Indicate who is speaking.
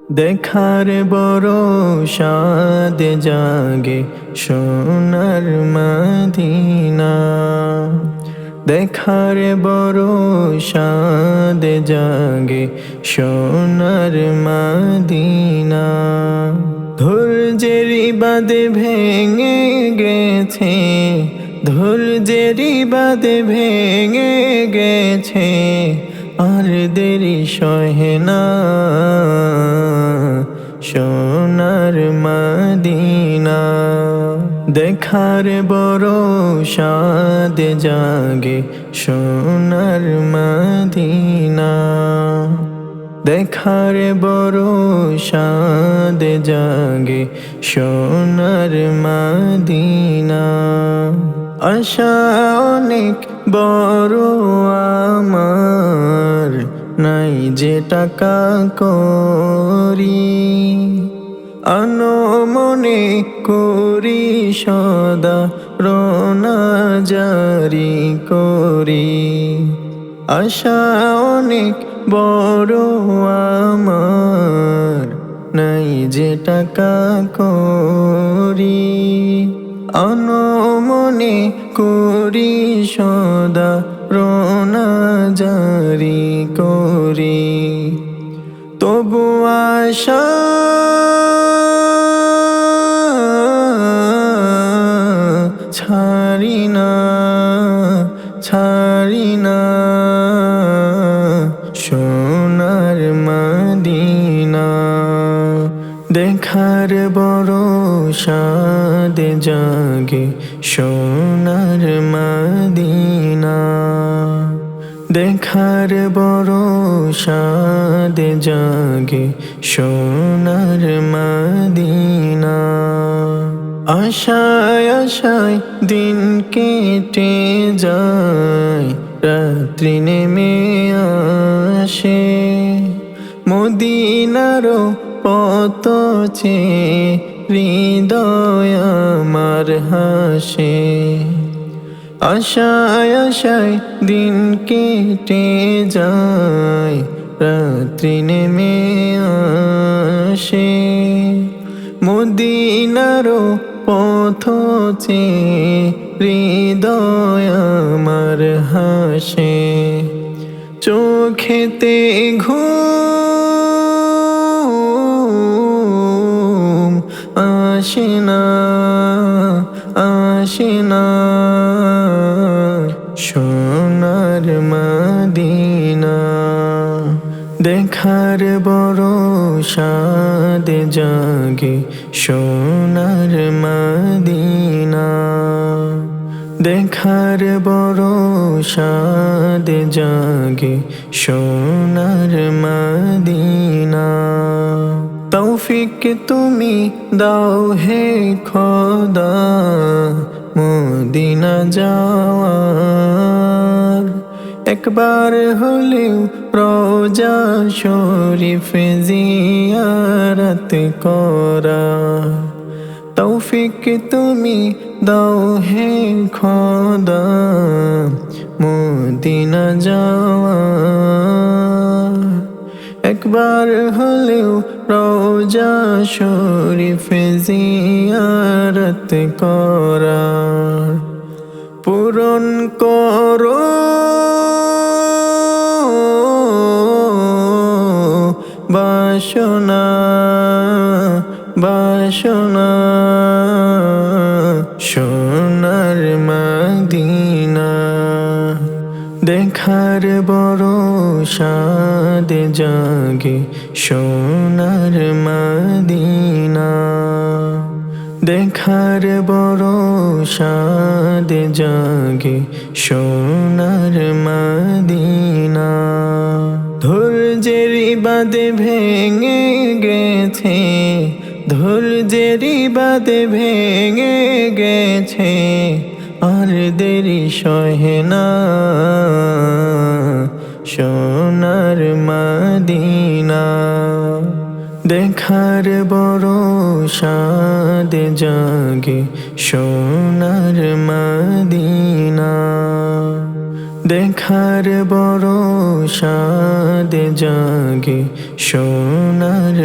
Speaker 1: দেখার বড় সাদ জাগে সোনার মদিনা। দেখার বড় সাদ জাগে সোনার মদিনা। ধৈর্যেরই বাঁধ ভেঙে গেছে, ধৈর্যেরই বাঁধ ভেঙে গেছে, আর দেরি সহে না সোনার মদিনা। দেখার বড় সাদ জাগে সোনার মদিনা। দেখার বড় সাদ জাগে সোনার মদিনা। আশা অনেক বড় আমার, নাই যে টাকা করি, আনমনে করি সদা রোনা জারি করি। আশা অনেক বড় আমার, নাই যে টাকা করি, আনমনে করি সদা রোনা জারি করি। তবু আশা ছাড়ি না, ছাড়ি না সোনার মদিনা। দেখার বড় সাদ জাগে সোনার মদিনা। দেখার বড় সাদ জাগে সোনার মদিনা। আশায় আশায় দিন কেটে যায়, রাত্রি নেমে আসে, মদিনারও পথ চেয়ে হৃদয় আমার হাসে। আশায় আশায় দিন কেটে যায়, রাত্রি নেমে আসে, মদিনারও পথ চেয়ে হৃদয় আমার হাসে। চোখেতে ঘুম আসে না, আসে না সোনার মদিনা। দেখার বড় সাদ জাগে সোনার মদিনা। দেখার বড় সাদ জাগে সোনার মদিনা। তৌফিক তুমি দাও হে খোদা মদিনা যাওয়ার, একবার হলেও রওজা শরীফ জিয়ারত করা। তৌফিক তুমি দাও হে খোদা মদিনা যাওয়ার, একবার হলেও রওজা শরীফ জিয়ারত করার। পূরণ করো বাসনা, বাসনা সোনার মদিনা। দেখার বড় সাদ জাগে সোনার মদিনা। দেখার বড় সাদ জাগে সোনার মদিনা। ধৈর্যেরই বাঁধ ভেঙে গেছে, ধৈর্যেরই বাঁধ ভেঙে গেছে, আর দেরি সহে না সোনার মদিনা। দেখার বড় সাদ জাগে সোনার মদিনা। দেখার বড় সাদ জাগে সোনার